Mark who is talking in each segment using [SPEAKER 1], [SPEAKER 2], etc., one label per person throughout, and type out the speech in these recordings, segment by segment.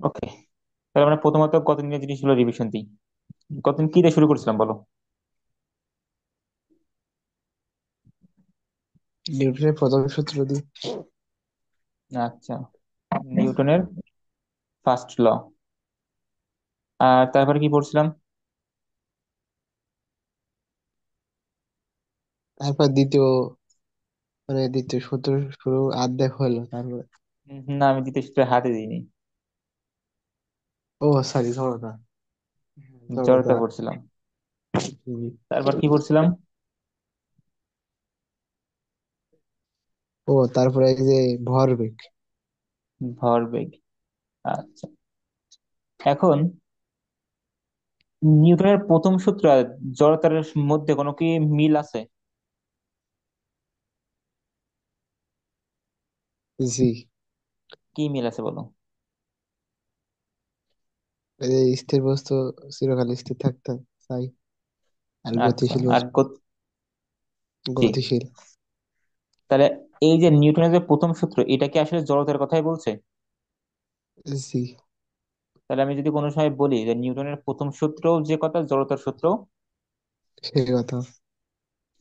[SPEAKER 1] ওকে, তাহলে আমরা প্রথমত গত দিনের জিনিসগুলো রিভিশন দিই। গতদিন কি দিয়ে শুরু করেছিলাম বলো?
[SPEAKER 2] নিউটনের প্রথম সূত্র দিয়ে।
[SPEAKER 1] আচ্ছা, নিউটনের ফার্স্ট ল। আর তারপরে কি পড়ছিলাম?
[SPEAKER 2] তারপর দ্বিতীয়, মানে দ্বিতীয় সূত্র শুরু অর্ধেক হলো তারপর।
[SPEAKER 1] না, আমি দ্বিতীয় সূত্রে হাতে দিইনি।
[SPEAKER 2] ও সরি, জড়তা। জড়তা।
[SPEAKER 1] জড়তা পড়ছিলাম।
[SPEAKER 2] হুম।
[SPEAKER 1] তারপর কি পড়ছিলাম?
[SPEAKER 2] ও তারপরে এই যে ভরবেগ।
[SPEAKER 1] ভরবেগ। আচ্ছা, এখন নিউটনের প্রথম সূত্র আর জড়তার মধ্যে কোনো কি মিল আছে?
[SPEAKER 2] জি।
[SPEAKER 1] কি মিল আছে বলো?
[SPEAKER 2] এই যে স্থির বস্তু চিরকাল স্থির থাকতে চাই, আর
[SPEAKER 1] আচ্ছা,
[SPEAKER 2] গতিশীল
[SPEAKER 1] আর
[SPEAKER 2] বস্তু
[SPEAKER 1] জি,
[SPEAKER 2] গতিশীল।
[SPEAKER 1] তাহলে এই যে নিউটনের যে প্রথম সূত্র, এটা কি আসলে জড়তার কথাই বলছে?
[SPEAKER 2] জি।
[SPEAKER 1] তাহলে আমি যদি কোনো সময় বলি যে নিউটনের প্রথম সূত্র যে কথা, জড়তার সূত্র
[SPEAKER 2] সে কথা।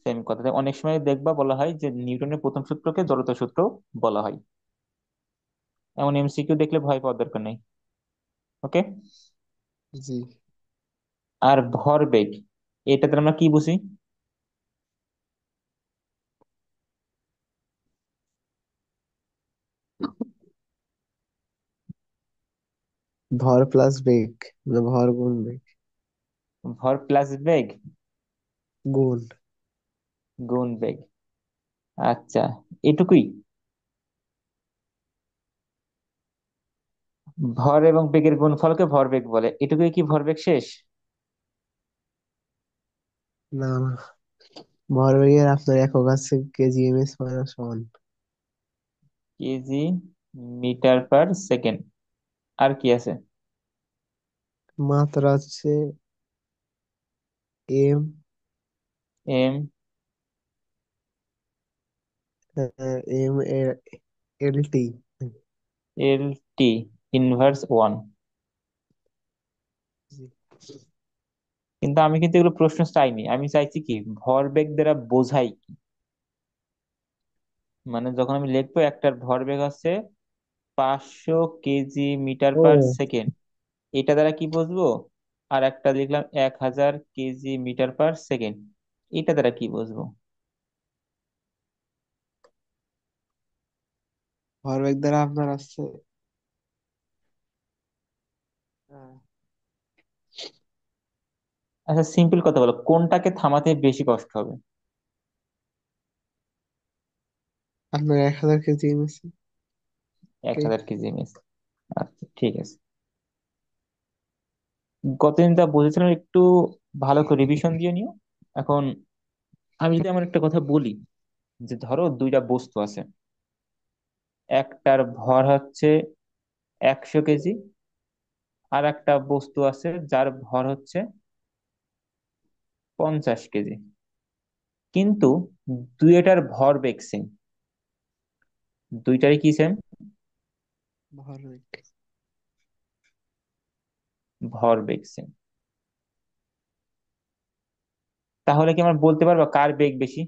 [SPEAKER 1] সেম কথা। তাই অনেক সময় দেখবা বলা হয় যে নিউটনের প্রথম সূত্রকে জড়তার সূত্র বলা হয়। এমন এমসিকিউ দেখলে ভয় পাওয়ার দরকার নেই। ওকে।
[SPEAKER 2] জি।
[SPEAKER 1] আর ভরবেগ, এটাতে আমরা কি বুঝি?
[SPEAKER 2] ভর প্লাস বেগ, মানে ভর গুণ বেগ।
[SPEAKER 1] ভর প্লাস বেগ
[SPEAKER 2] গুণ।
[SPEAKER 1] গুণ বেগ। আচ্ছা, এটুকুই? ভর এবং বেগের গুণফলকে ভরবেগ বলে, এটুকুই কি ভরবেগ শেষ?
[SPEAKER 2] না না, ভরবেগের আপনার একক আছে KG M S minus one.
[SPEAKER 1] KG metre per second. আর কি আছে?
[SPEAKER 2] মাত্রা হচ্ছে M,
[SPEAKER 1] M
[SPEAKER 2] M L T.
[SPEAKER 1] L T inverse one. কিন্তু আমি কিন্তু এগুলো প্রশ্ন চাইনি, আমি চাইছি কি ভরবেগ দ্বারা বোঝাই কি। মানে যখন আমি লিখবো একটার ভরবেগ হচ্ছে 500 কেজি মিটার পার
[SPEAKER 2] ও,
[SPEAKER 1] সেকেন্ড, এটা দ্বারা কি বুঝবো? আর একটা লিখলাম 1000 কেজি মিটার পার সেকেন্ড, এটা দ্বারা কি বুঝবো?
[SPEAKER 2] ভরবেগ দ্বারা আপনার আছে
[SPEAKER 1] আচ্ছা, সিম্পল কথা বলো, কোনটাকে থামাতে বেশি কষ্ট হবে?
[SPEAKER 2] আপনার 1000 কেজি এম এস
[SPEAKER 1] এক
[SPEAKER 2] কে।
[SPEAKER 1] হাজার কেজি মিস। আচ্ছা, ঠিক আছে। গতদিন যা বুঝেছিলাম একটু ভালো করে রিভিশন দিয়ে নিও। এখন আমি যদি আমার একটা কথা বলি, যে ধরো দুইটা বস্তু আছে, একটার ভর হচ্ছে 100 কেজি, আর একটা বস্তু আছে যার ভর হচ্ছে 50 কেজি, কিন্তু দুইটার ভরবেগ সেম। দুইটারই কি সেম?
[SPEAKER 2] ভরবেগ।
[SPEAKER 1] ভরবেগ সেম। তাহলে কি আমরা বলতে পারবো কার বেগ বেশি?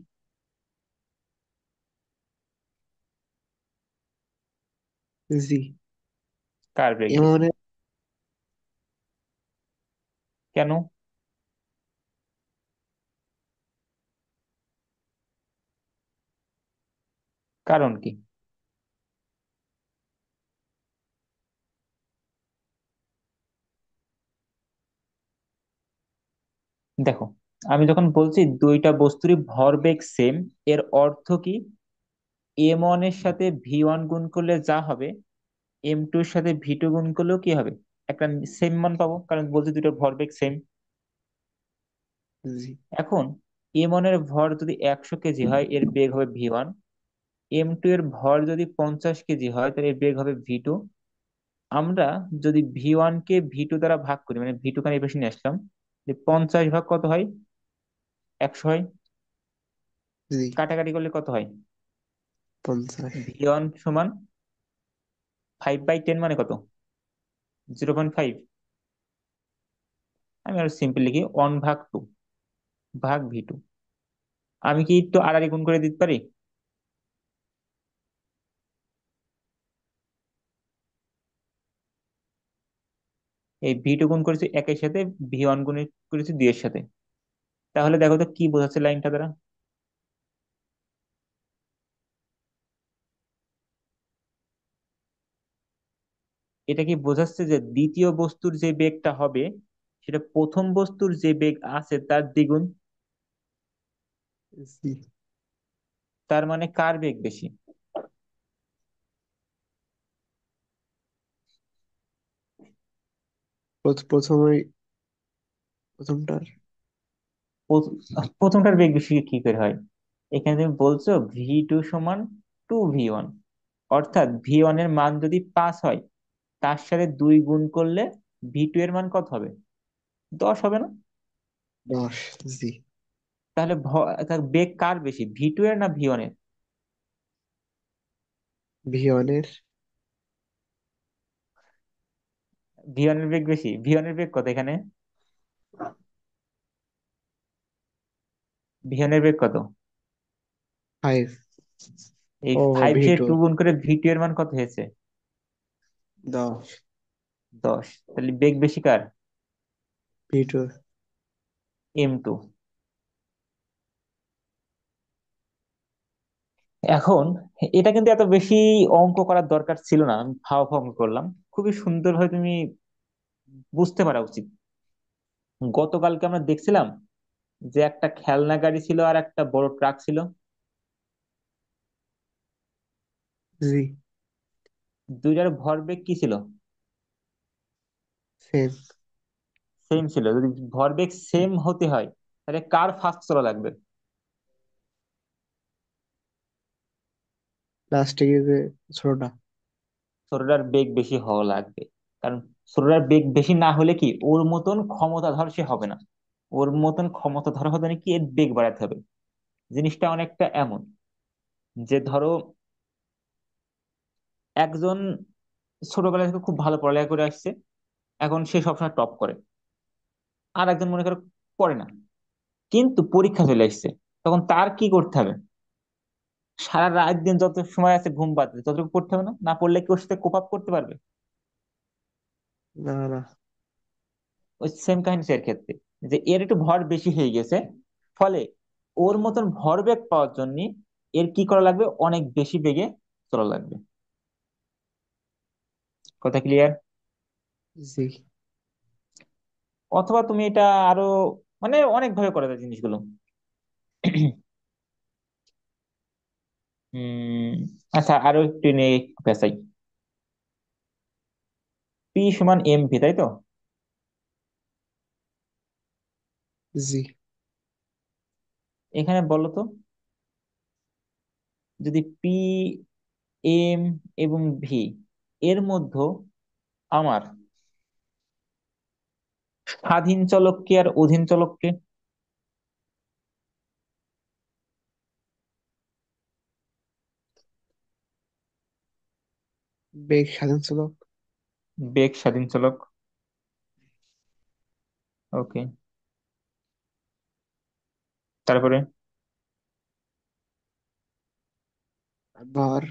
[SPEAKER 2] জি।
[SPEAKER 1] কার বেগ
[SPEAKER 2] এম
[SPEAKER 1] বেশি?
[SPEAKER 2] মানে
[SPEAKER 1] কেন? কারণ কি? দেখো, আমি যখন বলছি দুইটা বস্তুরই ভরবেগ সেম, এর অর্থ কি? M1 এর সাথে V1 গুণ করলে যা হবে, M2 এর সাথে V2 গুণ করলেও কি হবে? একটা সেম মান পাবো, কারণ বলছি দুটো ভরবেগ সেম।
[SPEAKER 2] জি।
[SPEAKER 1] এখন M1 এর ভর যদি 100 কেজি হয়, এর বেগ হবে V1। M2 এর ভর যদি 50 কেজি হয়, তাহলে এর বেগ হবে V2। আমরা যদি V1 কে V2 দ্বারা ভাগ করি, মানে V2 খানি বেশি নিয়ে আসলাম, যে 50 ভাগ কত হয়? 100 হয়।
[SPEAKER 2] জি।
[SPEAKER 1] কাটাকাটি করলে কত হয়?
[SPEAKER 2] 50।
[SPEAKER 1] V1 সমান 5/10 মানে কত? 0.5। আমি আরো সিম্পল লিখি, 1/2 ভাগ V2। আমি কি একটু আড়াআড়ি গুণ করে দিতে পারি? এই V2 গুণ করেছি একের সাথে, V1 গুণ করেছি 2 এর সাথে। তাহলে দেখো তো কি বোঝাচ্ছে লাইনটা দ্বারা। এটা কি বোঝাচ্ছে যে দ্বিতীয় বস্তুর যে বেগটা হবে সেটা প্রথম বস্তুর যে বেগ আছে তার দ্বিগুণ।
[SPEAKER 2] জি।
[SPEAKER 1] তার মানে কার বেগ বেশি?
[SPEAKER 2] প্রথমে প্রথমটার।
[SPEAKER 1] প্রথমটার বেগ বেশি কি করে হয়? এখানে তুমি বলছো V2 সমান 2V1, অর্থাৎ V1 এর মান যদি 5 হয়, তার সাথে 2 গুণ করলে V2 এর মান কত হবে? 10 হবে না?
[SPEAKER 2] 10। জি।
[SPEAKER 1] তাহলে তার বেগ কার বেশি, V2 এর না V1 এর?
[SPEAKER 2] V1 এর।
[SPEAKER 1] V1 এর বেগ বেশি। V1 এর বেগ কত এখানে? V1 এর বেগ কত?
[SPEAKER 2] 5।
[SPEAKER 1] এই
[SPEAKER 2] ও,
[SPEAKER 1] 5 দিয়ে
[SPEAKER 2] V2।
[SPEAKER 1] 2 গুণ করে V2 এর মান কত হয়েছে?
[SPEAKER 2] 10।
[SPEAKER 1] 10। তাহলে বেগ বেশি কার?
[SPEAKER 2] V2।
[SPEAKER 1] M2। এখন এটা কিন্তু এত বেশি অঙ্ক করার দরকার ছিল না, আমি ফাও ফাও অঙ্ক করলাম। খুবই সুন্দরভাবে তুমি বুঝতে পারা উচিত। গতকালকে আমরা দেখছিলাম যে একটা খেলনা গাড়ি ছিল আর একটা বড় ট্রাক ছিল।
[SPEAKER 2] জি।
[SPEAKER 1] দুইটার ভরবেগ কি ছিল?
[SPEAKER 2] সেম।
[SPEAKER 1] সেম ছিল। যদি ভরবেগ সেম হতে হয় তাহলে কার ফাস্ট চলা লাগবে?
[SPEAKER 2] লাস্টে গিয়ে যে ছোটটা।
[SPEAKER 1] ছোটটার বেগ বেশি হওয়া লাগবে। কারণ ছোটটার বেগ বেশি না হলে কি ওর মতন ক্ষমতাধর সে হবে না। ওর মতন ক্ষমতাধর হতে হলে কি এর বেগ বাড়াতে হবে। জিনিসটা অনেকটা এমন যে ধরো একজন ছোটবেলা থেকে খুব ভালো পড়ালেখা করে আসছে, এখন সে সবসময় টপ করে। আর একজন মনে করো পড়ে না, কিন্তু পরীক্ষা চলে আসছে, তখন তার কি করতে হবে? সারা রাত দিন যত সময় আছে ঘুম পাচ্ছে ততটুকু পড়তে হবে না? না পড়লে কি ওর সাথে কোপ আপ করতে পারবে?
[SPEAKER 2] না, না।
[SPEAKER 1] ওই সেম কাহিনী এর ক্ষেত্রে, যে এর একটু ভর বেশি হয়ে গেছে, ফলে ওর মতন ভরবেগ পাওয়ার জন্য এর কি করা লাগবে, অনেক বেশি বেগে চলা লাগবে। কথা ক্লিয়ার?
[SPEAKER 2] জি।
[SPEAKER 1] অথবা তুমি এটা আরো মানে অনেক ভাবে করা যায় জিনিসগুলো। হম। আচ্ছা, আরো একটু নিয়ে পেঁচাই। P = mv, তাই তো?
[SPEAKER 2] জি।
[SPEAKER 1] এখানে বলো তো, যদি P, M এবং V এর মধ্যে আমার স্বাধীন চলককে আর অধীন চলককে,
[SPEAKER 2] বেগ স্বাধীন ছিল।
[SPEAKER 1] বেগ স্বাধীন চলক, ওকে, তারপরে
[SPEAKER 2] ভর।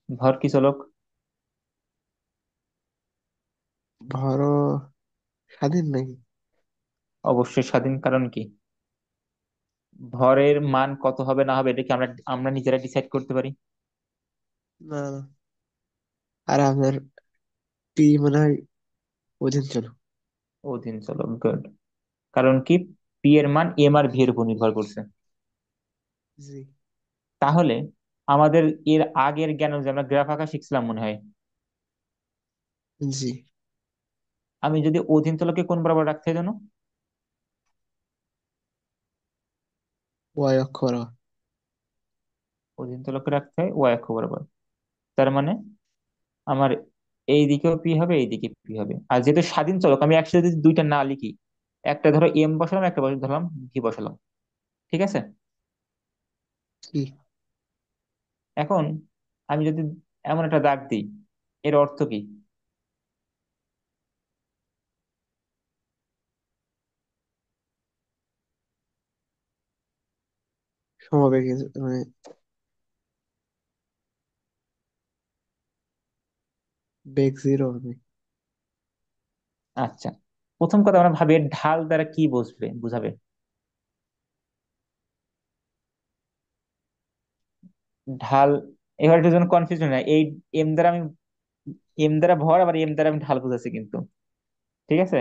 [SPEAKER 1] ভর কি চলক?
[SPEAKER 2] ভরও স্বাধীন নাকি?
[SPEAKER 1] অবশ্যই স্বাধীন, কারণ কি ভরের মান কত হবে না হবে এটা কি আমরা আমরা নিজেরা ডিসাইড করতে পারি?
[SPEAKER 2] না, না। আর আপনার পি মনে হয় অধীন ছিল।
[SPEAKER 1] অধীন চলক, গুড। কারণ কি পি এর মান এম আর ভি এর উপর নির্ভর করছে।
[SPEAKER 2] জি।
[SPEAKER 1] তাহলে আমাদের এর আগের জ্ঞান অনুযায়ী আমরা গ্রাফ আঁকা শিখছিলাম মনে হয়।
[SPEAKER 2] জি।
[SPEAKER 1] আমি যদি অধীন চলককে কোন বরাবর রাখতে হয় জানো?
[SPEAKER 2] ওয়াই অক্ষ বরাবর।
[SPEAKER 1] অধীন চলককে রাখতে হয় ওয়াই অক্ষ বরাবর। তার মানে আমার এই দিকেও পি হবে, এই দিকে পি হবে। আর যেহেতু স্বাধীন চলক, আমি একসাথে যদি দুইটা না লিখি, একটা ধরো এম বসালাম, একটা ধরলাম ভি বসালাম, ঠিক আছে?
[SPEAKER 2] কি?
[SPEAKER 1] এখন আমি যদি এমন একটা দাগ দিই, এর অর্থ কি?
[SPEAKER 2] সমবেগে মানে বেগ জিরো হবে।
[SPEAKER 1] আচ্ছা, প্রথম কথা আমরা ভাবি এর ঢাল দ্বারা কি বুঝাবে। ঢাল, এবার একটু যেন কনফিউশন হয় এই এম দ্বারা আমি, এম দ্বারা ভর, আবার এম দ্বারা আমি ঢাল বুঝাচ্ছি কিন্তু, ঠিক আছে।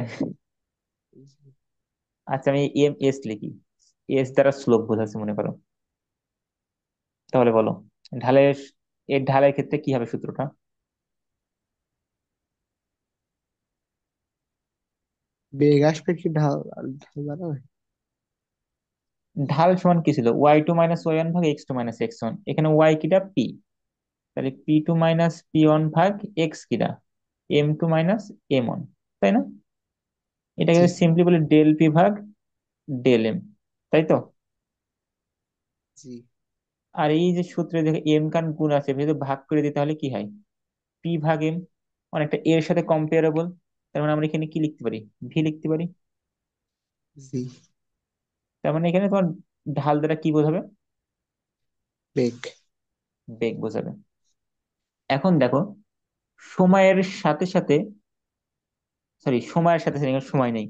[SPEAKER 1] আচ্ছা, আমি এম এস লিখি, এস দ্বারা স্লোপ বোঝাচ্ছি মনে করো। তাহলে বলো, ঢালের, এর ঢালের ক্ষেত্রে কি হবে সূত্রটা?
[SPEAKER 2] বেগ আসবে কি ঢাল, ঢাল দাঁড়াবে।
[SPEAKER 1] ঢাল সমান কি ছিল? y2 - y1 ভাগ x2 - x1, এখানে y কিটা পি, তাহলে p2 - p1 ভাগ এক্স কিটা m2 - m1, তাই না? এটাকে
[SPEAKER 2] জি।
[SPEAKER 1] সিম্পলি বলি ডেল পি ভাগ ডেল এম, তাই তো?
[SPEAKER 2] জি।
[SPEAKER 1] আর এই যে সূত্রে দেখে এম কান গুণ আছে, যদি ভাগ করে দিই তাহলে কি হয়? পি ভাগ এম, অনেকটা এর সাথে কম্পেয়ারেবল। তার মানে আমরা এখানে কি লিখতে পারি? ভি লিখতে পারি।
[SPEAKER 2] জি।
[SPEAKER 1] তার মানে এখানে তোমার ঢাল দ্বারা কি বোঝাবে?
[SPEAKER 2] বেগ।
[SPEAKER 1] বেগ বোঝাবে। এখন দেখো, সময়ের সাথে সাথে, সরি সময়ের সাথে সাথে, এখানে সময় নেই,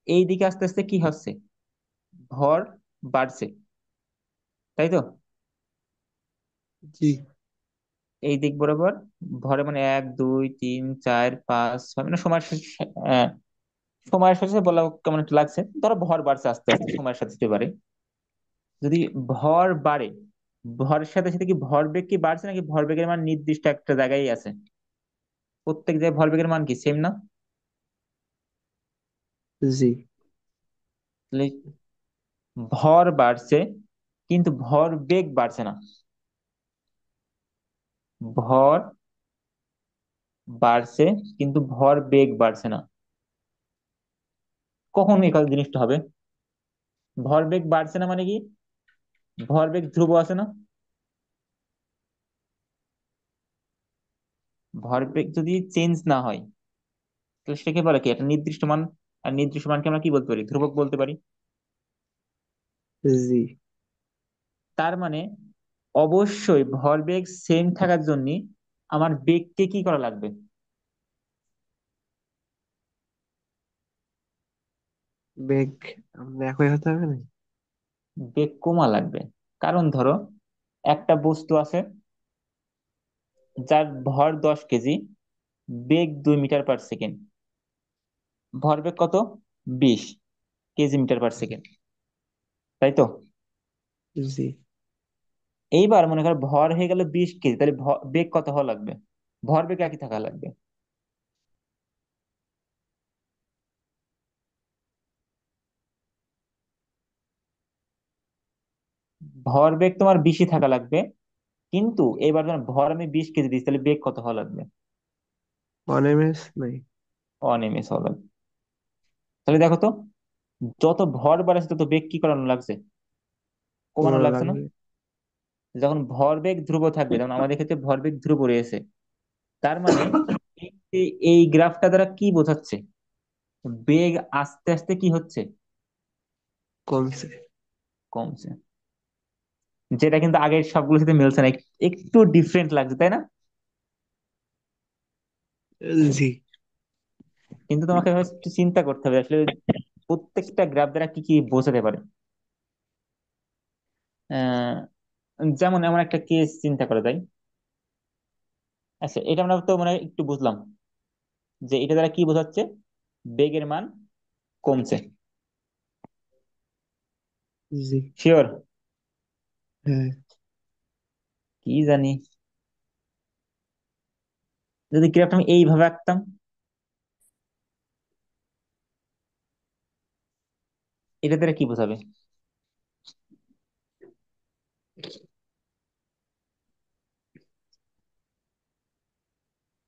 [SPEAKER 1] এই দিকে আস্তে আস্তে কি হচ্ছে? ভর বাড়ছে, তাই তো?
[SPEAKER 2] জি।
[SPEAKER 1] এই দিক বরাবর ভরে মানে 1 2 3 4 5 6, মানে আহ, সময়ের সাথে সাথে বলা কেমন একটা লাগছে, ধরো ভর বাড়ছে আস্তে আস্তে সময়ের সাথে সাথে বাড়ে। যদি ভর বাড়ে, ভরের সাথে সাথে কি ভরবেগ কি বাড়ছে, নাকি ভরবেগের মান নির্দিষ্ট একটা জায়গায় আছে? প্রত্যেক জায়গায় ভরবেগের মান কি সেম না?
[SPEAKER 2] জি।
[SPEAKER 1] তাহলে ভর বাড়ছে কিন্তু ভর বেগ বাড়ছে না। ভর বাড়ছে কিন্তু ভর বেগ বাড়ছে না। কখন এই জিনিসটা হবে? ভর বেগ বাড়ছে না মানে কি? ভর বেগ ধ্রুব আছে না? ভর বেগ যদি চেঞ্জ না হয়, তাহলে সেটাকে বলে কি একটা নির্দিষ্ট মান। আর নির্দিষ্ট মানকে আমরা কি বলতে পারি? ধ্রুবক বলতে পারি।
[SPEAKER 2] জি।
[SPEAKER 1] তার মানে অবশ্যই ভরবেগ সেম থাকার জন্য আমার বেগকে কি করা লাগবে?
[SPEAKER 2] বেগ আমরা একই হতে হবে না।
[SPEAKER 1] বেগ কমা লাগবে। কারণ ধরো একটা বস্তু আছে যার ভর 10 কেজি, বেগ 2 মিটার পার সেকেন্ড, ভরবেগ কত? 20 কেজি মিটার পার সেকেন্ড, তাই তো?
[SPEAKER 2] জি।
[SPEAKER 1] এইবার মনে করো ভর হয়ে গেল 20 কেজি, তাহলে বেগ কত হওয়া লাগবে? ভরবেগ একই থাকা লাগবে। ভরবেগ তোমার 20ই থাকা লাগবে, কিন্তু এবার যখন ভর আমি 20 কেজি দিচ্ছি, তাহলে বেগ কত হওয়া লাগবে?
[SPEAKER 2] অনেমেস নাই।
[SPEAKER 1] 1 ms হওয়া লাগবে। তাহলে দেখো তো, যত ভর বাড়াচ্ছে তত বেগ কি করানো লাগছে? কমানো
[SPEAKER 2] কমানো
[SPEAKER 1] লাগছে না?
[SPEAKER 2] লাগবে।
[SPEAKER 1] যখন ভরবেগ ধ্রুব থাকবে, যেমন আমাদের ক্ষেত্রে ভরবেগ ধ্রুব রয়েছে, তার মানে এই এই গ্রাফটা দ্বারা কি বোঝাচ্ছে? বেগ আস্তে আস্তে কি হচ্ছে?
[SPEAKER 2] কমছে।
[SPEAKER 1] কমছে। যেটা কিন্তু আগের সবগুলোর সাথে মিলছে না, একটু ডিফারেন্ট লাগছে, তাই না?
[SPEAKER 2] জি।
[SPEAKER 1] কিন্তু তোমাকে একটু চিন্তা করতে হবে আসলে প্রত্যেকটা গ্রাফ দ্বারা কি কি বোঝাতে পারে। আহ যেমন এমন একটা কেস চিন্তা করা যায়। আচ্ছা, এটা আমরা তো মানে একটু বুঝলাম যে এটা দ্বারা কি বোঝাচ্ছে, বেগের মান কমছে।
[SPEAKER 2] জি।
[SPEAKER 1] শিওর?
[SPEAKER 2] হ্যাঁ।
[SPEAKER 1] কি জানি, যদি গ্রাফটা আমি এইভাবে আঁকতাম, এটা দ্বারা কি বোঝাবে?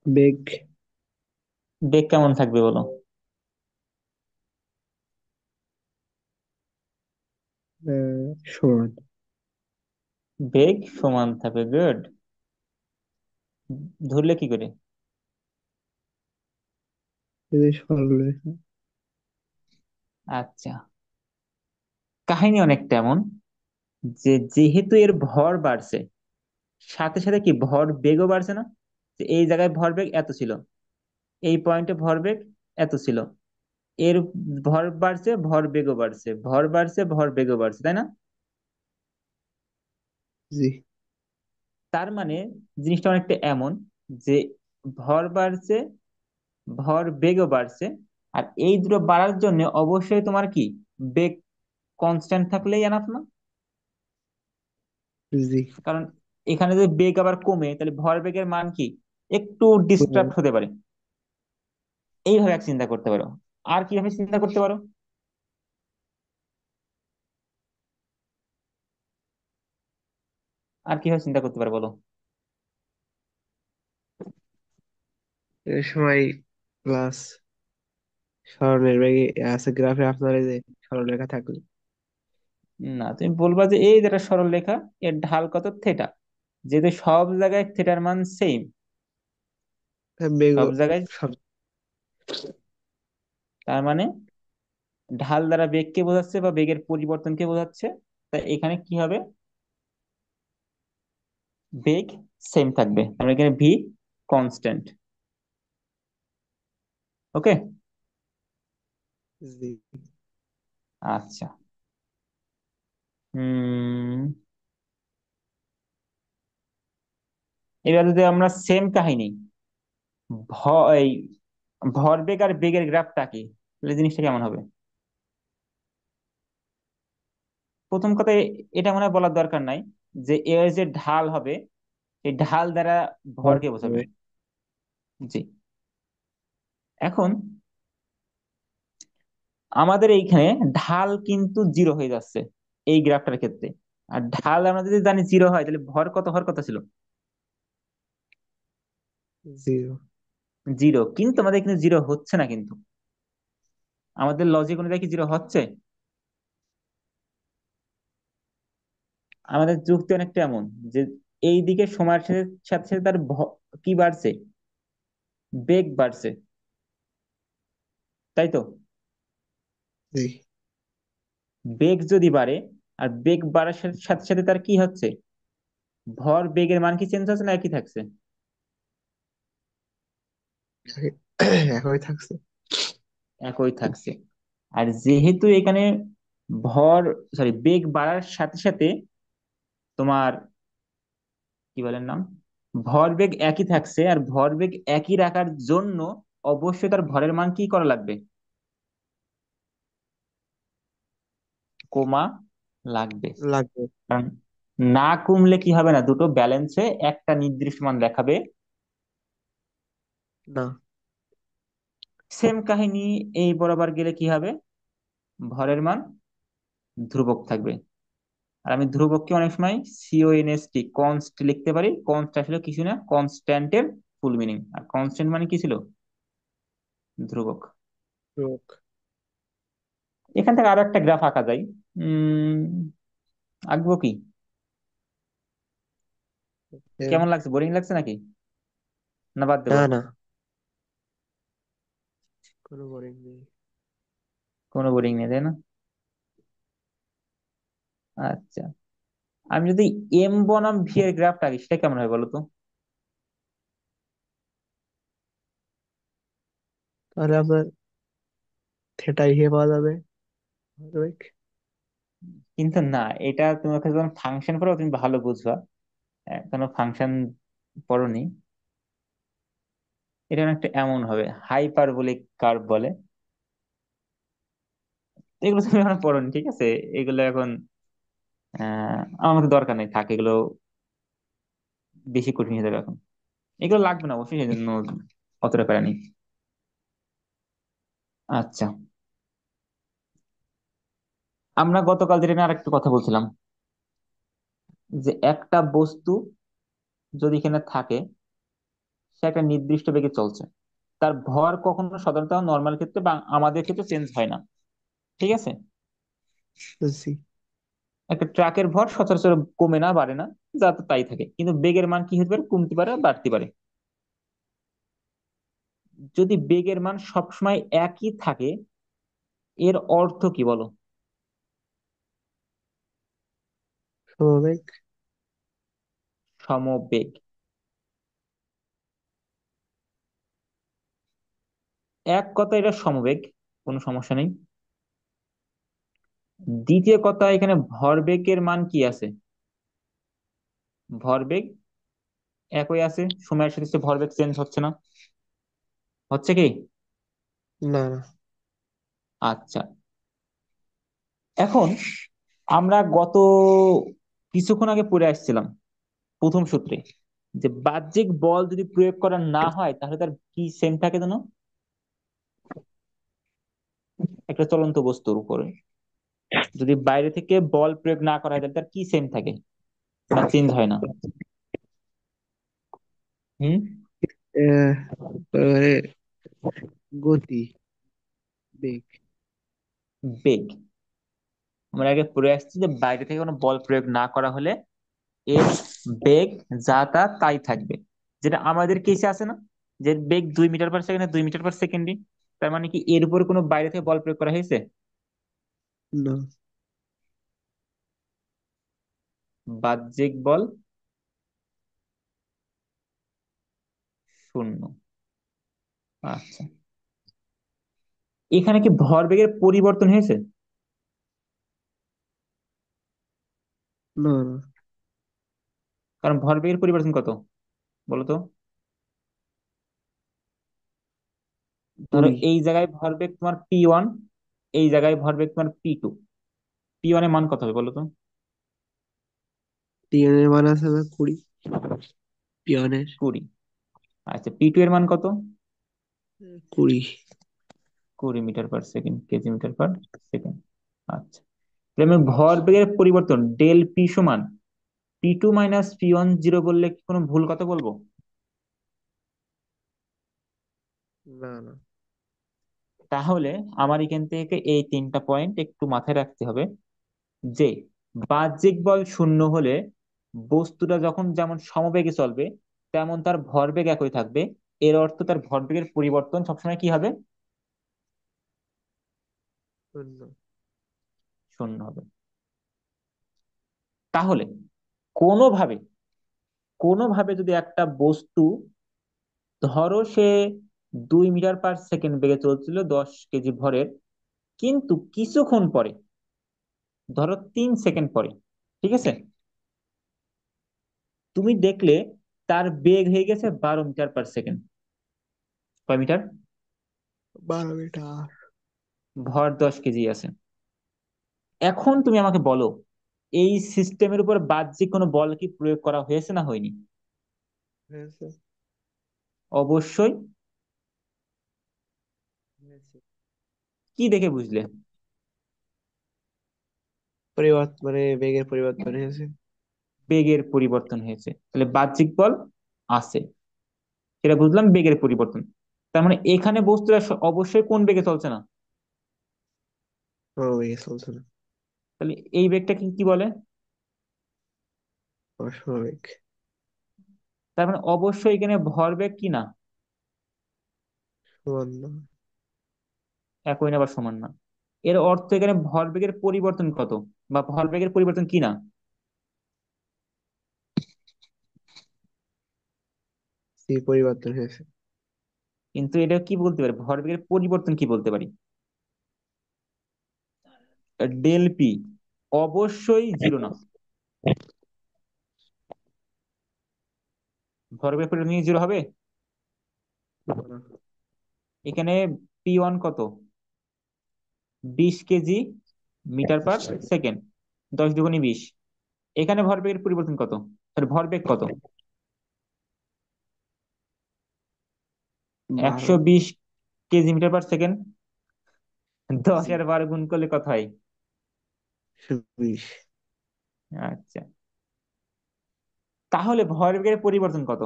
[SPEAKER 2] বেগ
[SPEAKER 1] বেগ কেমন থাকবে বলো?
[SPEAKER 2] সমান।
[SPEAKER 1] বেগ সমান থাকবে, গুড। ধরলে কি করে?
[SPEAKER 2] যদি সরলরেখা।
[SPEAKER 1] আচ্ছা, কাহিনী অনেকটা এমন যে যেহেতু এর ভর বাড়ছে, সাথে সাথে কি ভর বেগও বাড়ছে না? যে এই জায়গায় ভরবেগ এত ছিল, এই পয়েন্টে ভরবেগ এত ছিল, এর ভর বাড়ছে, ভর বেগও বাড়ছে, ভর বাড়ছে, ভর বেগও বাড়ছে, তাই না?
[SPEAKER 2] জি।
[SPEAKER 1] তার মানে জিনিসটা অনেকটা এমন যে ভর বাড়ছে, ভর বেগও বাড়ছে, আর এই দুটো বাড়ার জন্য অবশ্যই তোমার কি বেগ কনস্ট্যান্ট থাকলেই এনাফ না?
[SPEAKER 2] জি।
[SPEAKER 1] কারণ এখানে যদি বেগ আবার কমে, তাহলে ভর বেগের মান কি একটু ডিস্টার্ব হতে পারে। এইভাবে এক চিন্তা করতে পারো। আর কিভাবে চিন্তা করতে পারো? আর কিভাবে চিন্তা করতে পারো বলো?
[SPEAKER 2] এর সময় প্লাস সরলের বেগে আছে গ্রাফে আপনার এই যে সরলরেখা থাকলে
[SPEAKER 1] না, তুমি বলবা যে এই যেটা সরল রেখা, এর ঢাল কত, থেটা। যেহেতু সব জায়গায় থেটার মান সেম,
[SPEAKER 2] বেগ
[SPEAKER 1] সব জায়গায়,
[SPEAKER 2] সব।
[SPEAKER 1] তার মানে ঢাল দ্বারা বেগকে বোঝাচ্ছে বা বেগের পরিবর্তনকে বোঝাচ্ছে। তাই এখানে কি হবে, বেগ সেম থাকবে, আমরা এখানে ভি কনস্ট্যান্ট। ওকে।
[SPEAKER 2] জি।
[SPEAKER 1] আচ্ছা। হুম। এবার যদি আমরা সেম কাহিনী, এই ভরবেগ আর বেগের গ্রাফটা কি, তাহলে জিনিসটা কেমন হবে? প্রথম কথা, এটা মনে হয় বলার দরকার নাই যে এর যে ঢাল হবে, এই ঢাল দ্বারা ভরকে বোঝাবে।
[SPEAKER 2] হবে।
[SPEAKER 1] জি। এখন আমাদের এইখানে ঢাল কিন্তু জিরো হয়ে যাচ্ছে এই গ্রাফটার ক্ষেত্রে। আর ঢাল আমরা যদি জানি জিরো হয়, তাহলে ভর কত হওয়ার কথা ছিল?
[SPEAKER 2] জিরো।
[SPEAKER 1] জিরো। কিন্তু আমাদের এখানে জিরো হচ্ছে না কিন্তু। আমাদের লজিক অনুযায়ী কি জিরো হচ্ছে? আমাদের যুক্তি অনেকটা এমন যে এই দিকে সময়ের সাথে সাথে সাথে তার কি বাড়ছে, বেগ বাড়ছে, তাই তো?
[SPEAKER 2] জি।
[SPEAKER 1] বেগ যদি বাড়ে, আর বেগ বাড়ার সাথে সাথে সাথে তার কি হচ্ছে, ভর বেগের মান কি চেঞ্জ হচ্ছে না একই থাকছে?
[SPEAKER 2] একই থাকছে।
[SPEAKER 1] একই থাকছে। আর যেহেতু এখানে ভর, সরি, বেগ বাড়ার সাথে সাথে তোমার কি বলেন নাম, ভরবেগ একই থাকছে, আর ভরবেগ একই রাখার জন্য অবশ্যই তার ভরের মান কি করা লাগবে, কমা লাগবে।
[SPEAKER 2] লাগবে।
[SPEAKER 1] কারণ না কমলে কি হবে না, দুটো ব্যালেন্সে একটা নির্দিষ্ট মান দেখাবে।
[SPEAKER 2] না।
[SPEAKER 1] সেম কাহিনী এই বরাবর গেলে কি হবে, ভরের মান ধ্রুবক থাকবে। আর আমি ধ্রুবককে অনেক সময় সিওএনএসটি কনস্ট লিখতে পারি। কনস্ট আসলে কিছু না, কনস্ট্যান্টের ফুল মিনিং। আর কনস্ট্যান্ট মানে কি ছিল, ধ্রুবক।
[SPEAKER 2] রোগ।
[SPEAKER 1] এখান থেকে আরো একটা গ্রাফ আঁকা যায়। আঁকবো কি? কেমন লাগছে, বোরিং লাগছে নাকি, না বাদ
[SPEAKER 2] না
[SPEAKER 1] দেবো?
[SPEAKER 2] না, কোনো বোরিং নেই।
[SPEAKER 1] কোনো বোরিং নেই, তাই না? আচ্ছা, আমি যদি এম বনাম ভি এর গ্রাফটা আঁকি, সেটা কেমন হয় বলো তো?
[SPEAKER 2] তাহলে আপনার থেটাই হিসেবে পাওয়া যাবে রোগ।
[SPEAKER 1] কিন্তু না, এটা তোমাকে যখন ফাংশন পড়ো তুমি ভালো বুঝবা, কোনো ফাংশন পড়োনি। এটা একটা এমন হবে, হাইপারবোলিক কার্ভ বলে। এগুলো তুমি এখন পড়োনি, ঠিক আছে? এগুলো এখন আমার মতো দরকার নেই, থাক, এগুলো বেশি কঠিন হয়ে যাবে এখন। এগুলো লাগবে না অবশ্যই, সেই জন্য অতটা প্যারা নেই। আচ্ছা, আমরা গতকাল যেটা নিয়ে আরেকটু কথা বলছিলাম, যে একটা বস্তু যদি এখানে থাকে, সে একটা নির্দিষ্ট বেগে চলছে, তার ভর কখনো সাধারণত নর্মাল ক্ষেত্রে বা আমাদের ক্ষেত্রে চেঞ্জ হয় না, ঠিক আছে?
[SPEAKER 2] বুঝছি।
[SPEAKER 1] একটা ট্রাকের ভর সচরাচর কমে না, বাড়ে না, যা তো তাই থাকে। কিন্তু বেগের মান কি হতে পারে, কমতে পারে, বাড়তে পারে। যদি বেগের মান সবসময় একই থাকে, এর অর্থ কি বলো?
[SPEAKER 2] সমবেগ।
[SPEAKER 1] সমবেগ। এক কথা এটা সমবেগ, কোনো সমস্যা নেই। দ্বিতীয় কথা, এখানে ভরবেগের মান কি আছে? ভরবেগ একই আছে, সময়ের সাথে সাথে ভরবেগ চেঞ্জ হচ্ছে না, হচ্ছে কি?
[SPEAKER 2] না না।
[SPEAKER 1] আচ্ছা, এখন আমরা গত কিছুক্ষণ আগে পড়ে আসছিলাম প্রথম সূত্রে, যে বাহ্যিক বল যদি প্রয়োগ করা না হয় তাহলে তার কি সেম থাকে জানো? একটা চলন্ত বস্তুর উপরে যদি বাইরে থেকে বল প্রয়োগ না করা হয় তাহলে তার কি সেম থাকে, না চেঞ্জ হয় না? হুম।
[SPEAKER 2] তারপরে গতি, বেগ।
[SPEAKER 1] বেগ। আমরা আগে পড়ে আসছি যে বাইরে থেকে কোনো বল প্রয়োগ না করা হলে এর বেগ যা তা তাই থাকবে, যেটা আমাদের কেসে আছে না, যে বেগ 2 metre per second, 2 metre per সেকেন্ডই। তার মানে কি এর উপরে কোনো বাইরে থেকে বল প্রয়োগ করা হয়েছে?
[SPEAKER 2] না।
[SPEAKER 1] বাহ্যিক বল শূন্য। আচ্ছা, এখানে কি ভরবেগের পরিবর্তন হয়েছে?
[SPEAKER 2] না না।
[SPEAKER 1] কারণ ভরবেগের পরিবর্তন কত বলো তো? ধরো
[SPEAKER 2] 20।
[SPEAKER 1] এই জায়গায় ভরবেগ তোমার P1, এই জায়গায় ভরবেগ তোমার P2। P1 এর মান কত হবে বলো তো?
[SPEAKER 2] টিএনের মান আছে না 20, পিয়নের।
[SPEAKER 1] 20। আচ্ছা, P2 এর মান কত?
[SPEAKER 2] 20।
[SPEAKER 1] 20 metre per second, kg metre per second. আচ্ছা, তাহলে আমি ভরবেগের পরিবর্তন ডেল পি সমান P2 - P10 বললে কি কোনো ভুল কথা বলবো?
[SPEAKER 2] না না।
[SPEAKER 1] তাহলে আমার এখান থেকে এই 3টা পয়েন্ট একটু মাথায় রাখতে হবে, যে বাহ্যিক বল শূন্য হলে বস্তুটা যখন যেমন সমবেগে চলবে তেমন তার ভরবেগ একই থাকবে। এর অর্থ তার ভরবেগের পরিবর্তন সবসময় কি হবে?
[SPEAKER 2] শূন্য।
[SPEAKER 1] শূন্য হবে। তাহলে কোনোভাবে কোনোভাবে যদি একটা বস্তু, ধরো সে 2 মিটার পার সেকেন্ড বেগে চলছিল 10 কেজি ভরের, কিন্তু কিছুক্ষণ পরে, ধরো 3 সেকেন্ড পরে, ঠিক আছে, তুমি দেখলে তার বেগ হয়ে গেছে 12 মিটার পার সেকেন্ড। কয় মিটার?
[SPEAKER 2] 12 মিটার।
[SPEAKER 1] ভর 10 কেজি আছে। এখন তুমি আমাকে বলো, এই সিস্টেমের উপর বাহ্যিক কোনো বল কি প্রয়োগ করা হয়েছে না হয়নি?
[SPEAKER 2] হয়েছে।
[SPEAKER 1] অবশ্যই।
[SPEAKER 2] হয়েছে।
[SPEAKER 1] কি দেখে বুঝলে?
[SPEAKER 2] পরিবর্তন মানে বেগের পরিবর্তন হয়েছে।
[SPEAKER 1] বেগের পরিবর্তন হয়েছে, তাহলে বাহ্যিক বল আছে, সেটা বুঝলাম, বেগের পরিবর্তন। তার মানে এখানে বস্তুটা অবশ্যই কোন বেগে চলছে না?
[SPEAKER 2] সমবেগে চলছে না।
[SPEAKER 1] তাহলে এই বেগটা কি কি বলে?
[SPEAKER 2] অসমবেগ।
[SPEAKER 1] তার মানে অবশ্যই এখানে ভরবেগ কি না,
[SPEAKER 2] সমান না।
[SPEAKER 1] একই না বা সমান না। এর অর্থ এখানে ভরবেগের পরিবর্তন কত, বা ভরবেগের পরিবর্তন কি না?
[SPEAKER 2] সি পরিবর্তন হয়েছে।
[SPEAKER 1] কিন্তু এটা কি বলতে পারি, ভরবেগের পরিবর্তন কি বলতে পারি? ডেল পি অবশ্যই জিরো না। ভরবেগের পরিবর্তন জিরো হবে?
[SPEAKER 2] না।
[SPEAKER 1] এখানে P1 কত? 20 কেজি মিটার পার সেকেন্ড, 10 × 2 = 20। এখানে ভরবেগের পরিবর্তন কত, তাহলে ভরবেগ কত?
[SPEAKER 2] 12।
[SPEAKER 1] 120 কেজি মিটার পার সেকেন্ড। দশ
[SPEAKER 2] জি।
[SPEAKER 1] আর 12 গুণ করলে কত হয়?
[SPEAKER 2] 120।
[SPEAKER 1] আচ্ছা, তাহলে ভরবেগের পরিবর্তন কত?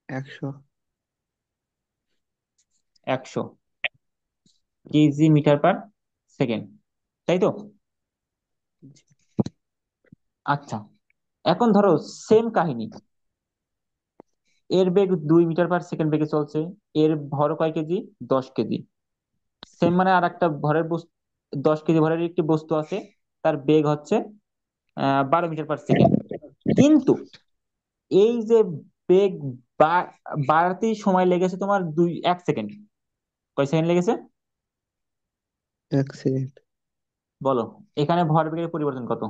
[SPEAKER 2] 100।
[SPEAKER 1] 100 কেজি মিটার পার সেকেন্ড, তাই তো?
[SPEAKER 2] জি।
[SPEAKER 1] আচ্ছা, এখন ধরো সেম কাহিনী, এর বেগ 2 মিটার পার সেকেন্ড বেগে চলছে, এর ভর কয় কেজি? 10 কেজি। সেম মানে আর একটা ভরের বস্তু, 10 কেজি ভরের একটি বস্তু আছে, তার বেগ হচ্ছে 12 মিটার পার সেকেন্ড। কিন্তু এই যে বেগ বাড়াতেই সময় লেগেছে তোমার 1 সেকেন্ড। কয় সেকেন্ড লেগেছে?
[SPEAKER 2] 1 সেকেন্ড।
[SPEAKER 1] বলো। এখানে ভরবেগের পরিবর্তন কত?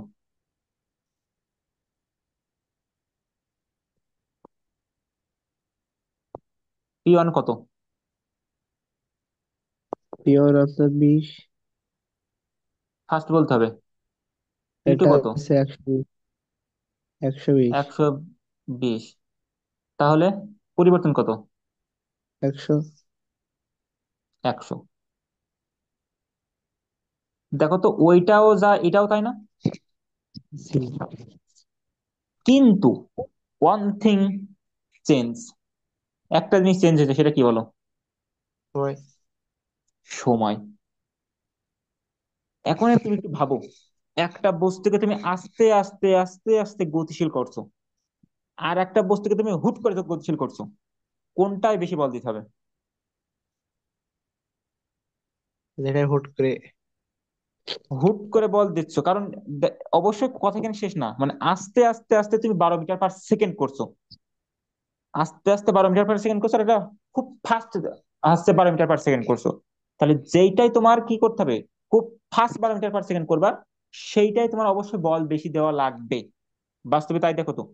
[SPEAKER 1] P1 কত?
[SPEAKER 2] পিওর আপনার 20।
[SPEAKER 1] ফার্স্ট বলতে হবে। P2
[SPEAKER 2] এটা
[SPEAKER 1] কত?
[SPEAKER 2] হচ্ছে 120। 120।
[SPEAKER 1] 120। তাহলে পরিবর্তন কত?
[SPEAKER 2] 100।
[SPEAKER 1] 100। দেখো তো, ওইটাও যা এটাও তাই না?
[SPEAKER 2] জি।
[SPEAKER 1] কিন্তু ওয়ান থিং চেঞ্জ, একটা জিনিস চেঞ্জ হয়েছে, সেটা কি বলো?
[SPEAKER 2] হয়।
[SPEAKER 1] সময়। এখন তুমি একটু ভাবো, একটা বস্তুকে তুমি আস্তে আস্তে আস্তে আস্তে গতিশীল করছো, আর একটা বস্তুকে তুমি হুট করে তো গতিশীল করছো, কোনটায় বেশি বল দিতে হবে?
[SPEAKER 2] যেটা হুট করে।
[SPEAKER 1] হুট করে বল দিচ্ছ কারণ অবশ্যই কথা কিন্তু শেষ না, মানে আস্তে আস্তে আস্তে তুমি 12 মিটার পার সেকেন্ড করছো, আস্তে আস্তে 12 মিটার পার সেকেন্ড করছো, আর এটা খুব ফাস্ট আসছে 12 মিটার পার সেকেন্ড করছো। তাহলে যেইটাই তোমার কি করতে হবে, খুব ফাস্ট 12 মিটার পার সেকেন্ড করবা, সেইটাই তোমার অবশ্যই বল বেশি দেওয়া লাগবে। বাস্তবে তাই দেখো তো।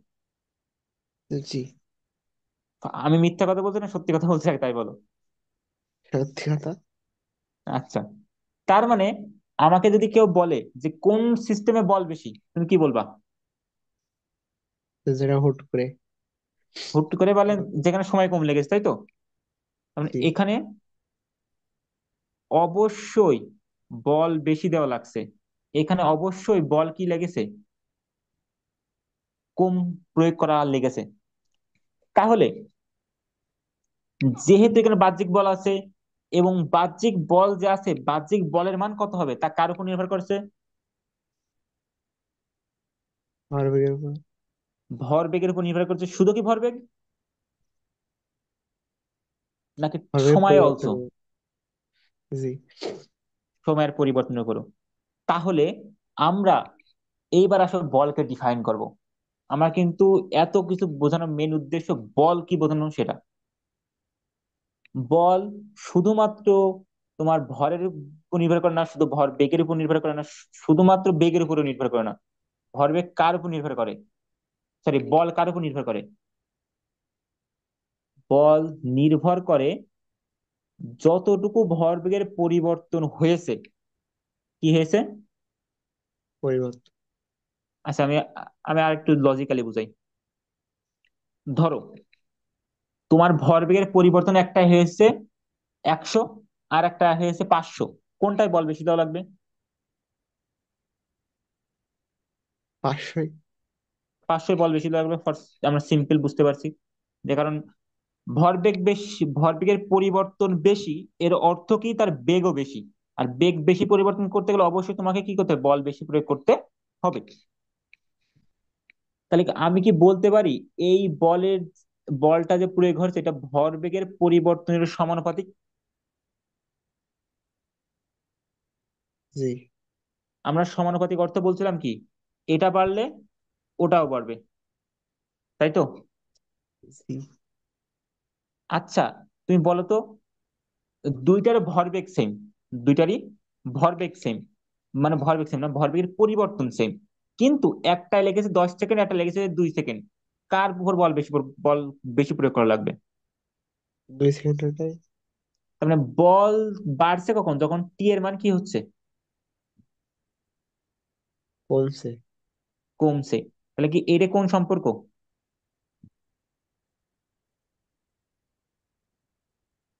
[SPEAKER 2] জি।
[SPEAKER 1] আমি মিথ্যা কথা বলছি না সত্যি কথা বলছি, আগে তাই বলো।
[SPEAKER 2] সত্যি কথা।
[SPEAKER 1] আচ্ছা, তার মানে আমাকে যদি কেউ বলে যে কোন সিস্টেমে বল বেশি, তুমি কি বলবা?
[SPEAKER 2] যেটা হুট করে।
[SPEAKER 1] হুট করে বলেন যেখানে সময় কম লেগেছে, তাই তো? তার মানে
[SPEAKER 2] জি।
[SPEAKER 1] এখানে অবশ্যই বল বেশি দেওয়া লাগছে, এখানে অবশ্যই বল কি লেগেছে, কম প্রয়োগ করা লেগেছে। তাহলে যেহেতু এখানে বাহ্যিক বল আছে, এবং বাহ্যিক বল যে আছে, বাহ্যিক বলের মান কত হবে তা কার উপর নির্ভর করছে?
[SPEAKER 2] ভরবেগের উপর।
[SPEAKER 1] ভরবেগের উপর নির্ভর করছে। শুধু কি ভরবেগ, নাকি
[SPEAKER 2] ভরবেগের
[SPEAKER 1] সময় অলসো?
[SPEAKER 2] পরিবর্তন। জি।
[SPEAKER 1] সময়ের পরিবর্তনের উপরও। তাহলে আমরা এইবার আসলে বলকে ডিফাইন করব। আমরা কিন্তু এত কিছু বোঝানোর মেন উদ্দেশ্য বল কি বোঝানো সেটা। বল শুধুমাত্র তোমার ভরের উপর নির্ভর করে না, শুধু ভর বেগের উপর নির্ভর করে না, শুধুমাত্র বেগের উপর নির্ভর করে না। ভরবেগ কার উপর নির্ভর করে, সরি বল কার উপর নির্ভর করে? বল নির্ভর করে যতটুকু ভরবেগের পরিবর্তন হয়েছে। কি হয়েছে?
[SPEAKER 2] পরিবর্তন।
[SPEAKER 1] আচ্ছা, আমি আমি আর একটু লজিক্যালি বুঝাই। ধরো তোমার ভরবেগের পরিবর্তন একটা হয়েছে 100, আর একটা হয়েছে 500, কোনটায় বল বেশি দেওয়া লাগবে?
[SPEAKER 2] 500।
[SPEAKER 1] 500 বল বেশি দেওয়া লাগবে, আমরা সিম্পল বুঝতে পারছি। যে কারণ ভরবেগ বেশি, ভরবেগের পরিবর্তন বেশি, এর অর্থ কি তার বেগও বেশি। আর বেগ বেশি পরিবর্তন করতে গেলে অবশ্যই তোমাকে কি করতে হবে, বল বেশি প্রয়োগ করতে হবে। তাহলে কি আমি কি বলতে পারি এই বলটা যে প্রয়োগ হচ্ছে এটা ভরবেগের পরিবর্তনের সমানুপাতিক?
[SPEAKER 2] জি।
[SPEAKER 1] আমরা সমানুপাতিক অর্থ বলছিলাম কি, এটা বাড়লে ওটাও বাড়বে, তাই তো?
[SPEAKER 2] জি।
[SPEAKER 1] আচ্ছা, তুমি বলো তো, দুইটার ভরবেগ সেম, দুইটারই ভরবেগ সেম, মানে ভরবেগ সেম না, ভরবেগের পরিবর্তন সেম, কিন্তু একটায় লেগেছে 10 সেকেন্ড, একটা লেগেছে 2 সেকেন্ড, কার উপর বল বেশি প্রয়োগ করা লাগবে?
[SPEAKER 2] 2 সেকেন্ডটাই।
[SPEAKER 1] তার মানে বল বাড়ছে কখন, যখন টি এর মান কি হচ্ছে,
[SPEAKER 2] কমছে।
[SPEAKER 1] কমছে। তাহলে কি এটা কোন সম্পর্ক?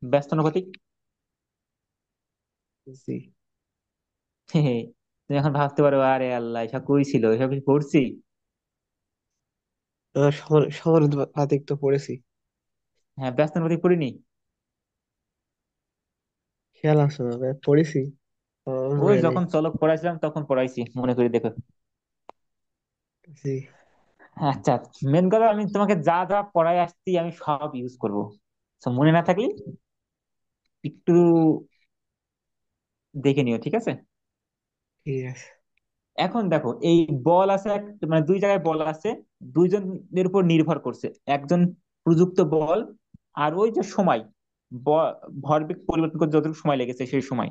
[SPEAKER 1] ব্যস্তানুপাতিক।
[SPEAKER 2] জি।
[SPEAKER 1] তুমি এখন ভাবতে পারো আরে আল্লাহ এসব কই ছিল, এসব কিছু পড়ছি।
[SPEAKER 2] সমানুপাতিক তো পড়েছি।
[SPEAKER 1] হ্যাঁ, ব্যস্তানুপাতিক পড়িনি।
[SPEAKER 2] খেয়াল আছে না ভাই, পড়েছি।
[SPEAKER 1] ওই
[SPEAKER 2] মনে নেই।
[SPEAKER 1] যখন চলক পড়াইছিলাম তখন পড়াইছি, মনে করি দেখো।
[SPEAKER 2] জি।
[SPEAKER 1] আচ্ছা, মেন কথা আমি তোমাকে যা যা পড়াই আসছি আমি সব ইউজ করব। So, মনে না থাকলে একটু দেখে নিও, ঠিক আছে?
[SPEAKER 2] ঠিক আছে।
[SPEAKER 1] এখন দেখো এই বল আছে মানে দুই জায়গায় বল আছে, দুইজনের উপর নির্ভর করছে, একজন প্রযুক্ত বল আর ওই যে সময়, ভরবেগ পরিবর্তন করতে যতটুকু সময় লেগেছে সেই সময়,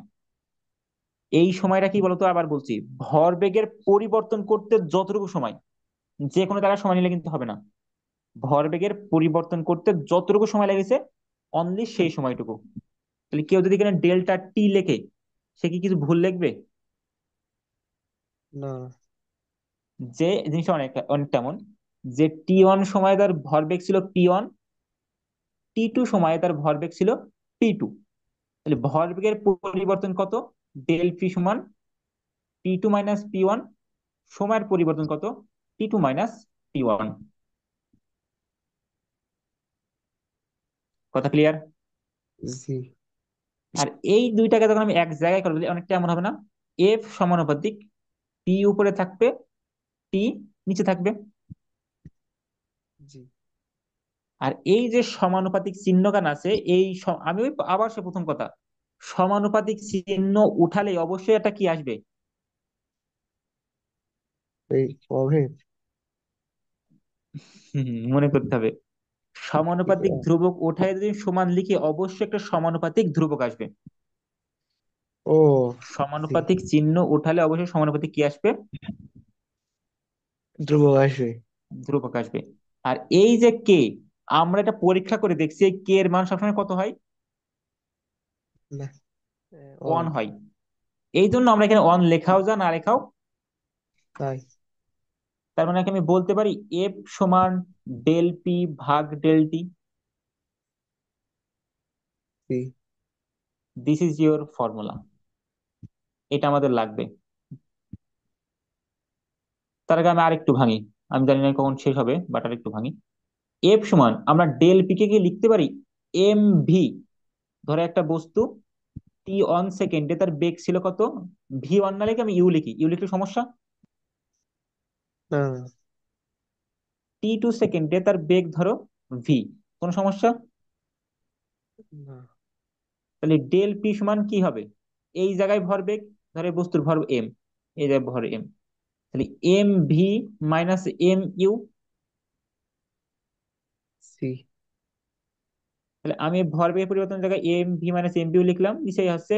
[SPEAKER 1] এই সময়টা কি বলতো, আবার বলছি, ভরবেগের পরিবর্তন করতে যতটুকু সময়, যে কোনো জায়গায় সময় নিলে কিন্তু হবে না, ভরবেগের পরিবর্তন করতে যতটুকু সময় লেগেছে অনলি সেই সময়টুকু। তাহলে কেউ যদি এখানে ডেল্টা টি লেখে, সে কি কিছু ভুল লিখবে?
[SPEAKER 2] না।
[SPEAKER 1] যে জিনিসটা অনেকটা অনেকটা এমন, যে টি 1 সময় তার ভরবেগ ছিল পি 1, টি 2 সময়ে তার ভরবেগ ছিল পি 2। তাহলে ভরবেগের পরিবর্তন কত? ডেল পি সমান P2 - P1। সময়ের পরিবর্তন কত? T2 - T1। কথা ক্লিয়ার?
[SPEAKER 2] জি।
[SPEAKER 1] আর এই দুইটাকে যখন আমি এক জায়গায় করে দিই, অনেকটা এমন হবে না? এফ সমানুপাতিক পি উপরে থাকবে, টি নিচে থাকবে।
[SPEAKER 2] জি।
[SPEAKER 1] আর এই যে সমানুপাতিক চিহ্নগান আছে, আমি ওই আবার সে প্রথম কথা, সমানুপাতিক চিহ্ন উঠালেই অবশ্যই এটা কি আসবে?
[SPEAKER 2] এই প্রভেদ।
[SPEAKER 1] মনে করতে হবে।
[SPEAKER 2] কি
[SPEAKER 1] সমানুপাতিক
[SPEAKER 2] করে?
[SPEAKER 1] ধ্রুবক ওঠায় যদি সমান লিখি, অবশ্যই একটা সমানুপাতিক ধ্রুবক আসবে।
[SPEAKER 2] ও। জি।
[SPEAKER 1] সমানুপাতিক চিহ্ন উঠালে অবশ্যই সমানুপাতিক কি আসবে?
[SPEAKER 2] ধ্রুবক আসবে।
[SPEAKER 1] ধ্রুবক আসবে। আর এই যে কে, আমরা এটা পরীক্ষা করে দেখছি, এই কে এর মান সবসময় কত হয়?
[SPEAKER 2] না। অন।
[SPEAKER 1] 1 হয়। এই জন্য আমরা এখানে 1 লেখাও যা না লেখাও,
[SPEAKER 2] তাই।
[SPEAKER 1] তার মানে কি আমি বলতে পারি এফ সমান ডেল পি ভাগ ডেল টি?
[SPEAKER 2] জি।
[SPEAKER 1] This is your formula. এটা আমাদের লাগবে। তার আগে আমি আরেকটু ভাঙি, আমি জানি না কখন শেষ হবে, বাট আরেকটু ভাঙি। এফ সমান আমরা ডেল পি কে কি লিখতে পারি? M V. ধরো একটা বস্তু T1 সেকেন্ডে তার বেগ ছিল কত? V1 না লিখে আমি ইউ লিখি, ইউ লিখলে সমস্যা?
[SPEAKER 2] না, না।
[SPEAKER 1] T2 সেকেন্ডে তার বেগ ধরো ভি, কোনো সমস্যা?
[SPEAKER 2] না।
[SPEAKER 1] তাহলে ডেল পি সমান কি হবে? এই জায়গায় ভরবেগ, ধরো এই বস্তুর ভর এম, এই জায়গায় ভর এম, তাহলে M V minus M U.
[SPEAKER 2] সি।
[SPEAKER 1] তাহলে আমি ভরবেগ পরিবর্তন জায়গায় M V minus M U লিখলাম, নিচেই হচ্ছে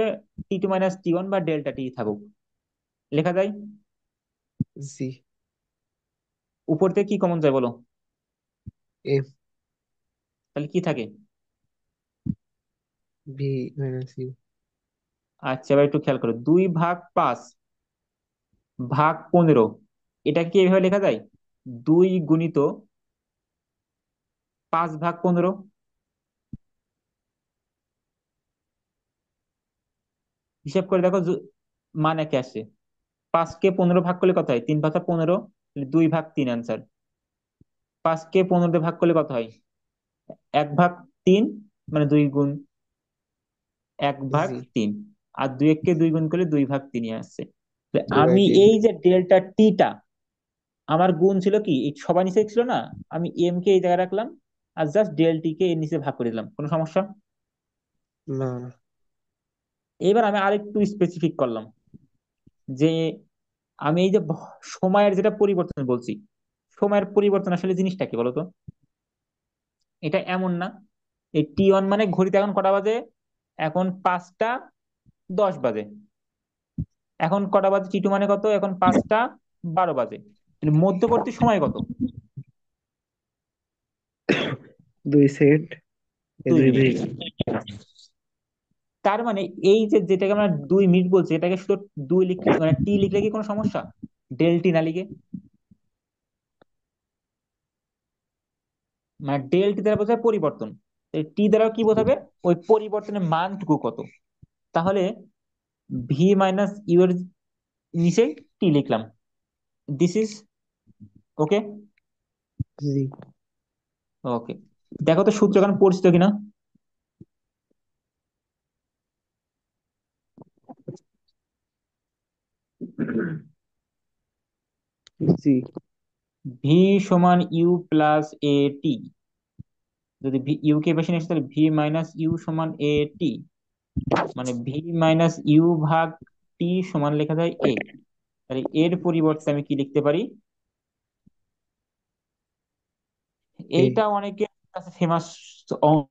[SPEAKER 1] T2 - T1 বা ডেল্টা টি থাকুক, লেখা যায়।
[SPEAKER 2] জি।
[SPEAKER 1] উপর থেকে কি কমন যায় বলো?
[SPEAKER 2] এফ।
[SPEAKER 1] তাহলে কি থাকে?
[SPEAKER 2] V minus U.
[SPEAKER 1] আচ্ছা, এবার একটু খেয়াল করো, 2/5 ভাগ 15, এটা কি এভাবে লেখা যায়? 2 × 5/15। হিসাব করে দেখো, মানে কি আসে? 5 কে 15 ভাগ করলে কত হয়? 3 × 5 = 15, 2/3 অ্যান্সার। 5 কে 15 দিয়ে ভাগ করলে কত হয়? 1/3, মানে 2 গুণ 1/3।
[SPEAKER 2] জি।
[SPEAKER 1] আর 2 কে 2 গুণ করলে 2/3 আসছে। তো আমি
[SPEAKER 2] 2/3।
[SPEAKER 1] এই যে ডেল্টা টিটা, আমার গুণ ছিল কি, এই সবার নিচে ছিল না, আমি এম কে এই জায়গায় রাখলাম, আর জাস্ট ডেল টি কে এর নিচে ভাগ করে দিলাম, কোনো সমস্যা?
[SPEAKER 2] না, না।
[SPEAKER 1] এবার আমি আরেকটু স্পেসিফিক করলাম, যে আমি এই যে সময়ের যেটা পরিবর্তন বলছি, সময়ের পরিবর্তন আসলে জিনিসটা কি বলতো? এটা এমন না, এই T1 মানে ঘড়িতে এখন কটা বাজে? এখন 5টা 10 বাজে। এখন কটা বাজে T2 মানে কত? এখন 5টা 12 বাজে। তাহলে মধ্যবর্তী সময় কত?
[SPEAKER 2] 2 সেকেন্ড। এই
[SPEAKER 1] দুই
[SPEAKER 2] দুই
[SPEAKER 1] মিনিট
[SPEAKER 2] মিনিট
[SPEAKER 1] তার মানে এই যে যেটাকে আমরা 2 মিনিট বলছি, এটাকে শুধু দুই লিখলে মানে টি লিখলে কি কোনো সমস্যা? ডেল টি না লিখে, মানে ডেল টি দ্বারা বোঝায় পরিবর্তন, টি দ্বারা কি বোঝাবে? ওই পরিবর্তনের মানটুকু কত। তাহলে ভি মাইনাস ইউ এর নিচে টি লিখলাম, দিস ইজ ওকে।
[SPEAKER 2] জি।
[SPEAKER 1] ওকে, দেখো তো সূত্র এখন পরিচিত কিনা।
[SPEAKER 2] জি।
[SPEAKER 1] ভি সমান ইউ প্লাস এ টি, যদি ইউ কে বেশি নিয়ে আসে, তাহলে ভি মাইনাস ইউ সমান এ টি, মানে ভি মাইনাস ইউ ভাগ টি সমান লেখা যায় এ। তাহলে এর পরিবর্তে আমি কি লিখতে পারি?
[SPEAKER 2] কি?
[SPEAKER 1] এইটা অনেকের কাছে ফেমাস